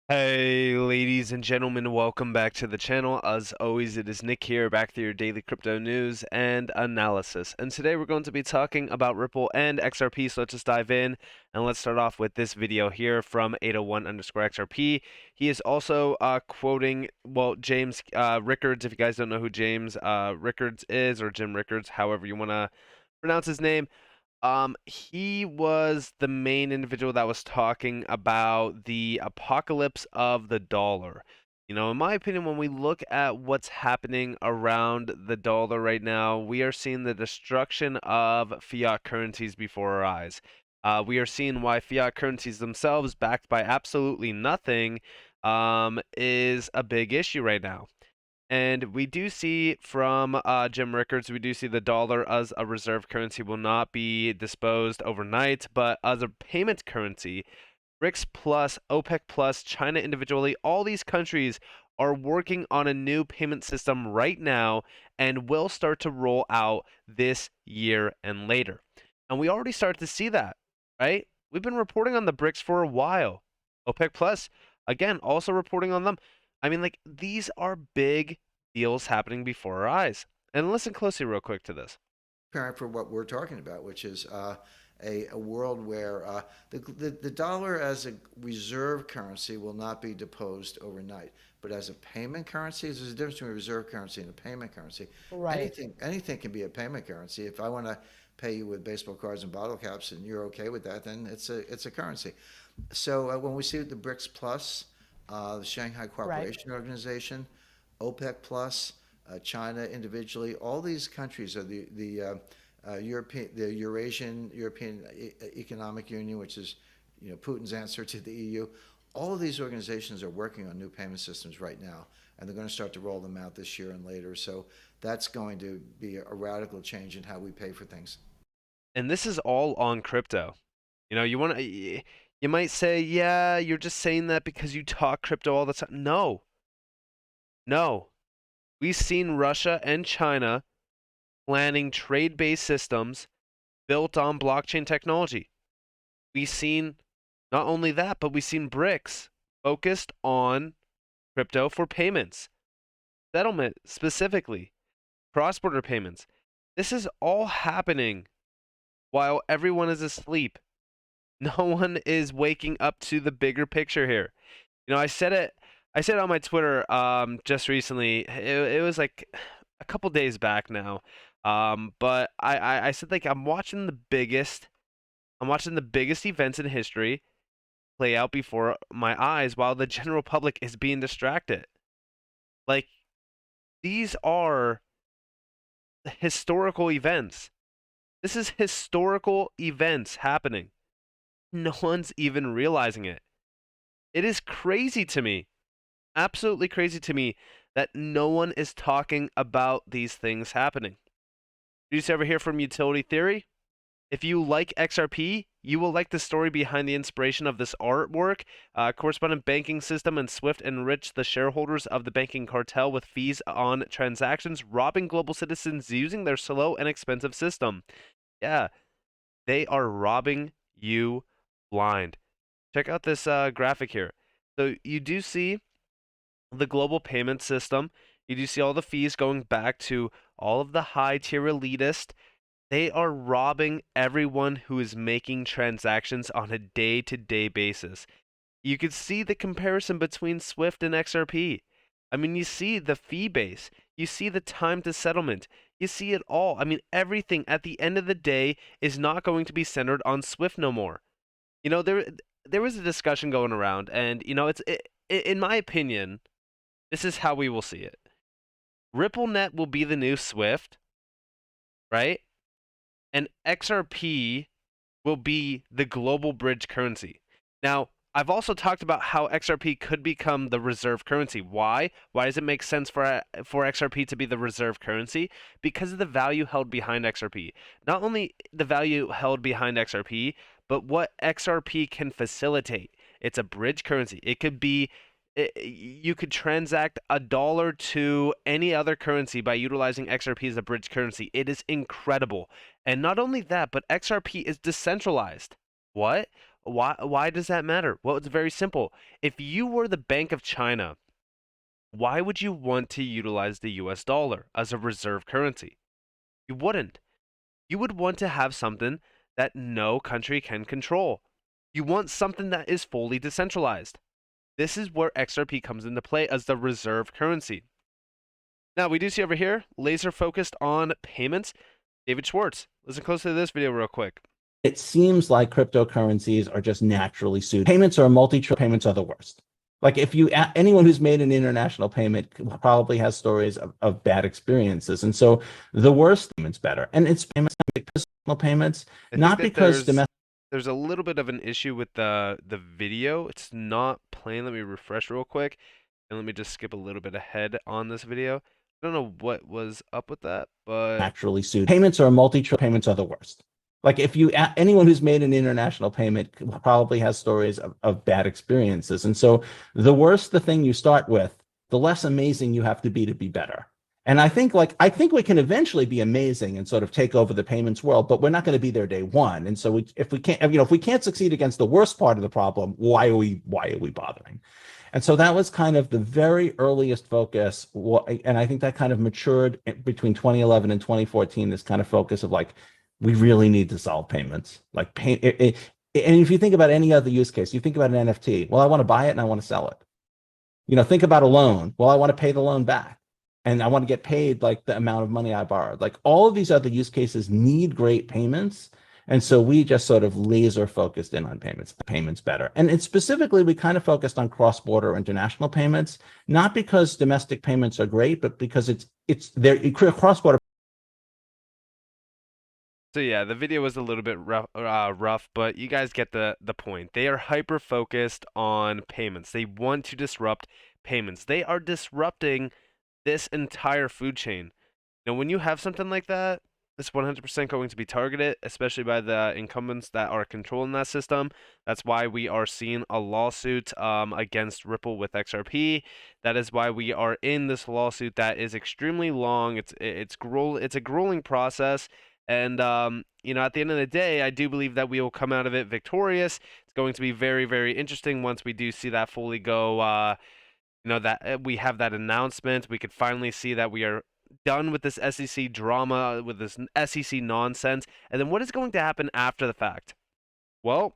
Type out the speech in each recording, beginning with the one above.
Hey, ladies and gentlemen, welcome back to the channel. As always, it is Nick here, back to your daily crypto news and analysis. And today we're going to be talking about Ripple and XRP, so let's just dive in. And let's start off with this video here from 801_XRP. He is also quoting, well, James Rickards, if you guys don't know who James Rickards is, or Jim Rickards, however you want to pronounce his name. He was the main individual that was talking about the apocalypse of the dollar. In my opinion, when we look at what's happening around the dollar right now, we are seeing the destruction of fiat currencies before our eyes. We are seeing why fiat currencies themselves, backed by absolutely nothing, is a big issue right now. And we do see from Jim Rickards, we do see the dollar as a reserve currency will not be disposed overnight, but as a payment currency, BRICS plus, OPEC plus, China individually, all these countries are working on a new payment system right now and will start to roll out this year and later. And we already start to see that, right? We've been reporting on the BRICS for a while. OPEC plus, again, also reporting on them. I mean, like, these are big deals happening before our eyes. And listen closely, real quick, to this. Preparing for what we're talking about, which is a world where the dollar as a reserve currency will not be deposed overnight. But as a payment currency, there's a difference between a reserve currency and a payment currency. Right. Anything can be a payment currency. If I want to pay you with baseball cards and bottle caps and you're okay with that, then it's a currency. So when we see the BRICS Plus, the Shanghai Right. Cooperation Organization, OPEC Plus, China individually, all these countries are the European Economic Union, which is Putin's answer to the EU. All of these organizations are working on new payment systems right now, and they're going to start to roll them out this year and later. So that's going to be a radical change in how we pay for things. And this is all on crypto. You might say, yeah, you're just saying that because you talk crypto all the time. No, no. We've seen Russia and China planning trade-based systems built on blockchain technology. We've seen not only that, but we've seen BRICS focused on crypto for payments, settlement specifically, cross-border payments. This is all happening while everyone is asleep. No one is waking up to the bigger picture here. I said it on my Twitter just recently. It was like a couple days back now. But I said, like, I'm watching the biggest events in history play out before my eyes while the general public is being distracted. Like, these are historical events. This is historical events happening. No one's even realizing it. It is crazy to me, absolutely crazy to me, that no one is talking about these things happening. Did you just ever hear from Utility Theory? If you like XRP, you will like the story behind the inspiration of this artwork. Correspondent banking system and Swift enrich the shareholders of the banking cartel with fees on transactions, robbing global citizens using their slow and expensive system. Yeah, they are robbing you blind. Check out this graphic here. So you do see the global payment system. You do see all the fees going back to all of the high tier elitist. They are robbing everyone who is making transactions on a day-to-day basis. You could see the comparison between Swift and XRP. I mean, you see the fee base, you see the time to settlement, you see it all. I mean, everything at the end of the day is not going to be centered on Swift no more. There was a discussion going around, and in my opinion, this is how we will see it. RippleNet will be the new Swift, right? And XRP will be the global bridge currency. Now, I've also talked about how XRP could become the reserve currency. Why? Why does it make sense for XRP to be the reserve currency? Because of the value held behind XRP. Not only the value held behind XRP, but what XRP can facilitate. It's a bridge currency. It could be you could transact $1 to any other currency by utilizing XRP as a bridge currency. It is incredible. And not only that, but XRP is decentralized. What? Why does that matter? Well, it's very simple. If you were the Bank of China, why would you want to utilize the US dollar as a reserve currency? You wouldn't. You would want to have something that no country can control. You want something that is fully decentralized. This is where XRP comes into play as the reserve currency. Now, we do see over here, laser focused on payments. David Schwartz, listen closely to this video real quick. It seems like cryptocurrencies are just naturally suited. Payments are payments are the worst. Like if you anyone who's made an international payment probably has stories of bad experiences, and so the worst payments better, and it's payments, personal payments, I think not that because domestic. there's a little bit of an issue with the video. It's not playing. Let me refresh real quick, and let me just skip a little bit ahead on this video. I don't know what was up with that, but Naturally suited. Payments are payments are the worst. Like if you anyone who's made an international payment probably has stories of bad experiences, and so the worse the thing you start with, the less amazing you have to be better. And I think we can eventually be amazing and sort of take over the payments world, but we're not going to be there day one. And so if we can't, if we can't succeed against the worst part of the problem, why are we bothering? And so that was kind of the very earliest focus. And I think that kind of matured between 2011 and 2014, this kind of focus of like, we really need to solve payments. Like and if you think about any other use case, you think about an NFT. Well, I want to buy it and I want to sell it. Think about a loan. Well, I want to pay the loan back and I want to get paid like the amount of money I borrowed. Like all of these other use cases need great payments. And so we just sort of laser focused in on payments better. And specifically, we kind of focused on cross-border international payments, not because domestic payments are great, but because they're cross-border. so yeah, the video was a little bit rough, but you guys get the point. They are hyper focused on payments. They want to disrupt payments. They are disrupting this entire food chain. Now, when you have something like that, it's 100% going to be targeted, especially by the incumbents that are controlling that system. That's why we are seeing a lawsuit against Ripple with XRP. That is why we are in this lawsuit that is extremely long. It's a grueling process. And at the end of the day, I do believe that we will come out of it victorious. It's going to be very, very interesting once we do see that fully go. That we have that announcement. We could finally see that we are done with this SEC drama, with this SEC nonsense. And then what is going to happen after the fact? Well,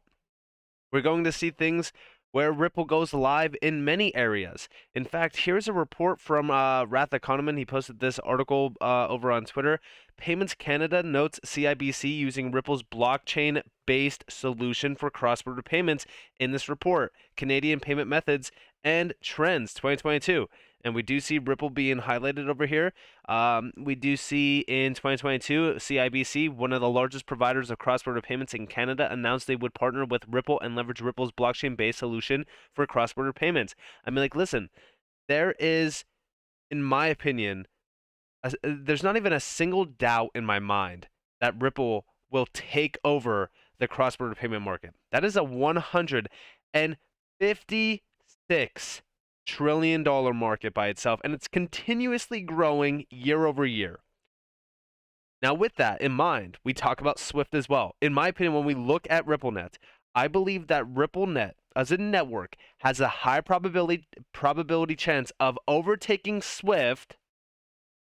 we're going to see things where Ripple goes live in many areas. In fact, here's a report from Wrath Economan. He posted this article over on Twitter. Payments Canada notes CIBC using Ripple's blockchain-based solution for cross-border payments in this report. Canadian payment methods and trends 2022. And we do see Ripple being highlighted over here. We do see in 2022, CIBC, one of the largest providers of cross-border payments in Canada, announced they would partner with Ripple and leverage Ripple's blockchain-based solution for cross-border payments. I mean, like, listen, there is, in my opinion, there's not even a single doubt in my mind that Ripple will take over the cross-border payment market. That is a $156 trillion market by itself, and it's continuously growing year over year. Now, with that in mind, we talk about Swift as well. In my opinion, when we look at RippleNet, I believe that RippleNet as a network has a high probability chance of overtaking Swift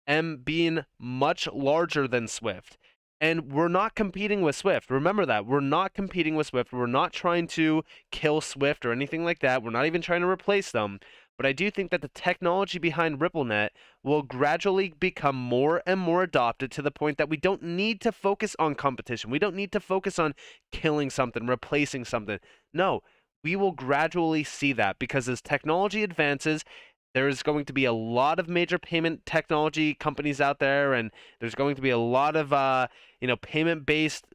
and being much larger than Swift. And we're not competing with Swift. Remember that. We're not competing with Swift. We're not trying to kill Swift or anything like that. We're not even trying to replace them. But I do think that the technology behind RippleNet will gradually become more and more adopted to the point that we don't need to focus on competition. We don't need to focus on killing something, replacing something. No, we will gradually see that because as technology advances, there is going to be a lot of major payment technology companies out there, and there's going to be a lot of payment-based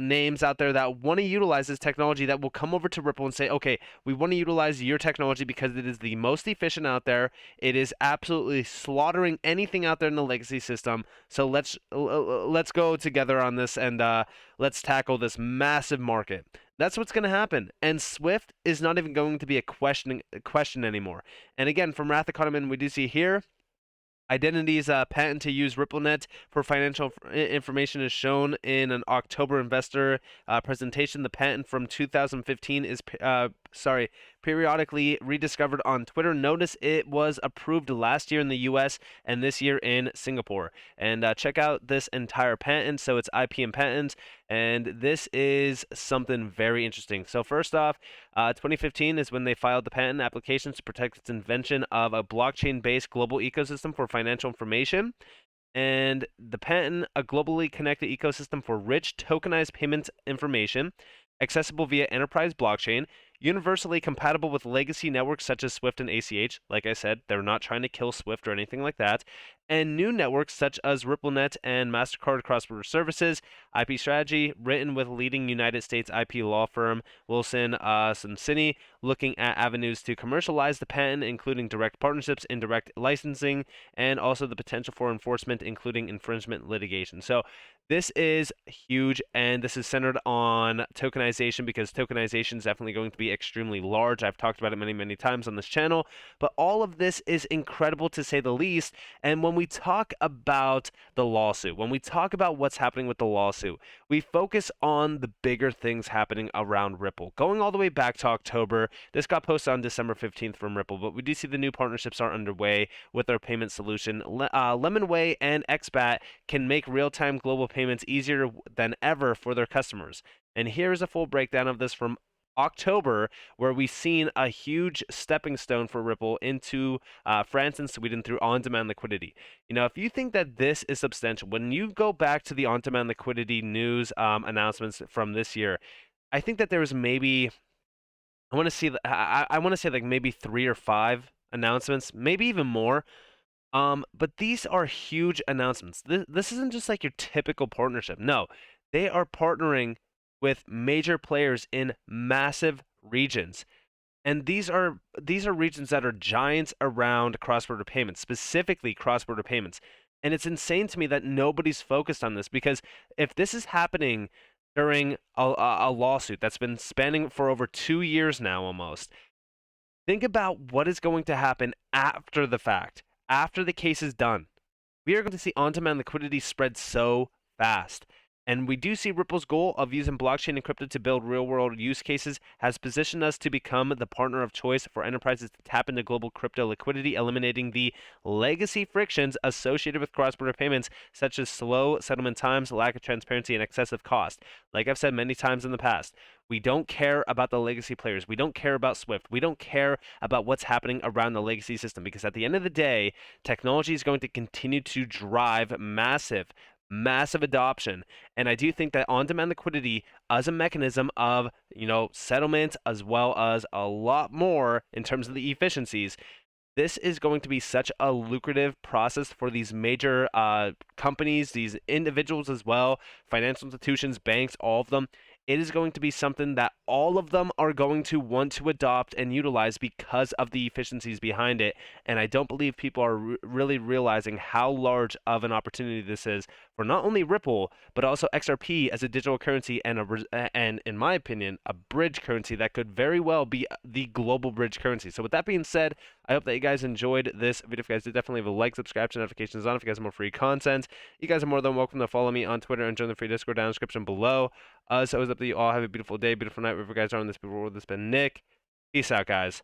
names out there that want to utilize this technology that will come over to Ripple and say, okay, we want to utilize your technology because it is the most efficient out there. It is absolutely slaughtering anything out there in the legacy system. So let's go together on this and let's tackle this massive market. That's what's going to happen. And Swift is not even going to be a question anymore. And again, from Wrath Economy, we do see here, Identity's patent to use RippleNet for financial information is shown in an October investor presentation. The patent from 2015 is periodically rediscovered on Twitter. Notice it was approved last year in the U.S. and this year in Singapore. And check out this entire patent. So it's IP and patents, and this is something very interesting. So first off, 2015 is when they filed the patent applications to protect its invention of a blockchain-based global ecosystem for financial information. And the patent, a globally connected ecosystem for rich tokenized payments information, accessible via enterprise blockchain, universally compatible with legacy networks such as Swift and ACH. Like I said, they're not trying to kill Swift or anything like that. And new networks such as RippleNet and MasterCard cross-border services. IP strategy written with leading United States IP law firm Wilson Sonsini, looking at avenues to commercialize the patent, including direct partnerships, indirect licensing, and also the potential for enforcement, including infringement litigation. So this is huge, and this is centered on tokenization because tokenization is definitely going to be extremely large. I've talked about it many, many times on this channel, but all of this is incredible to say the least. And when we talk about the lawsuit, when we talk about what's happening with the lawsuit, we focus on the bigger things happening around Ripple. Going all the way back to October, this got posted on December 15th from Ripple, but we do see the new partnerships are underway with their payment solution. Lemonway and XBAT can make real-time global payments easier than ever for their customers. And here's a full breakdown of this from October, where we've seen a huge stepping stone for Ripple into France and Sweden through on-demand liquidity. You know, if you think that this is substantial, when you go back to the on-demand liquidity news announcements from this year, I think that there was maybe, I want to see, I want to say like maybe 3 or 5 announcements, maybe even more. But these are huge announcements. This isn't just like your typical partnership. No, they are partnering with major players in massive regions. And these are regions that are giants around cross-border payments, specifically cross-border payments. And it's insane to me that nobody's focused on this, because if this is happening during a lawsuit that's been spanning for over 2 years now almost, think about what is going to happen after the fact, after the case is done. We are going to see on-demand liquidity spread so fast. And we do see Ripple's goal of using blockchain and crypto to build real-world use cases has positioned us to become the partner of choice for enterprises to tap into global crypto liquidity, eliminating the legacy frictions associated with cross-border payments, such as slow settlement times, lack of transparency, and excessive cost. Like I've said many times in the past, we don't care about the legacy players. We don't care about Swift. We don't care about what's happening around the legacy system, because at the end of the day, technology is going to continue to drive massive adoption. And I do think that on-demand liquidity as a mechanism of, settlement, as well as a lot more in terms of the efficiencies, this is going to be such a lucrative process for these major companies, these individuals as well, financial institutions, banks, all of them. It is going to be something that all of them are going to want to adopt and utilize because of the efficiencies behind it. And I don't believe people are really realizing how large of an opportunity this is for not only Ripple, but also XRP as a digital currency and, and in my opinion, a bridge currency that could very well be the global bridge currency. So with that being said, I hope that you guys enjoyed this video. If you guys did, definitely leave a like, subscribe, turn notifications on if you guys want more free content. You guys are more than welcome to follow me on Twitter and join the free Discord down in the description below. So it's up to you all. Have a beautiful day, beautiful night, wherever you guys are on this beautiful world. This has been Nick. Peace out, guys.